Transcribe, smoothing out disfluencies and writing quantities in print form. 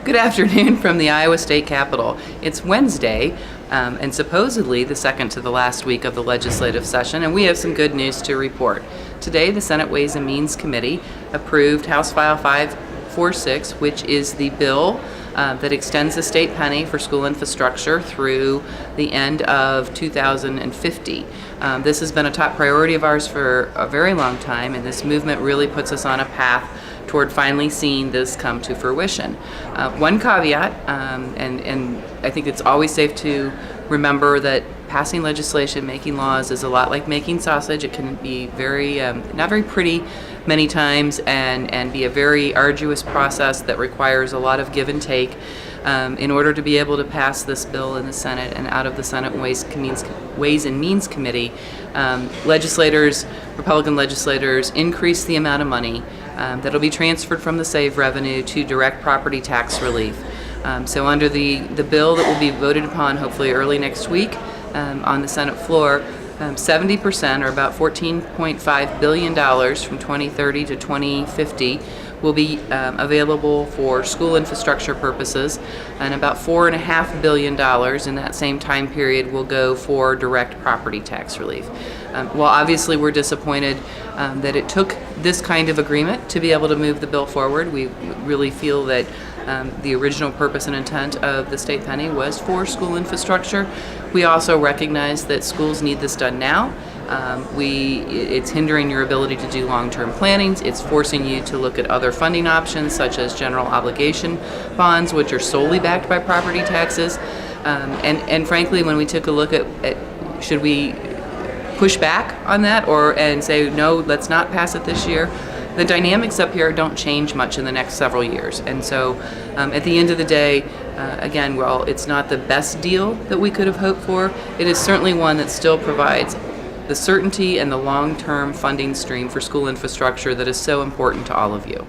Good afternoon from the Iowa State Capitol. It's Wednesday, and supposedly the second to the last week of the legislative session, and we have some good news to report. Today, the Senate Ways and Means Committee approved House File 546, which is the bill that extends the state penny for school infrastructure through the end of 2050. This has been a top priority of ours for a very long time, and this movement really puts us on a path toward finally seeing this come to fruition. One caveat, and I think it's always safe to remember that passing legislation, making laws is a lot like making sausage. It can be very, not very pretty many times and be a very arduous process that requires a lot of give and take in order to be able to pass this bill in the Senate and out of the Senate Ways and Means Committee. Republican legislators increase the amount of money that'll be transferred from the SAVE revenue to direct property tax relief. So under the bill that will be voted upon hopefully early next week on the Senate floor, 70%, or about $14.5 billion from 2030 to 2050, will be available for school infrastructure purposes, and about $4.5 billion in that same time period will go for direct property tax relief. While obviously we're disappointed that it took this kind of agreement to be able to move the bill forward, we really feel that the original purpose and intent of the state penny was for school infrastructure. We also recognize that schools need this done now. It's hindering your ability to do long-term planning. It's forcing you to look at other funding options such as general obligation bonds, which are solely backed by property taxes. And frankly, when we took a look at should we push back on that and say, no, let's not pass it this year, the dynamics up here don't change much in the next several years. And so at the end of the day, again, while it's not the best deal that we could have hoped for, it is certainly one that still provides the certainty and the long-term funding stream for school infrastructure that is so important to all of you.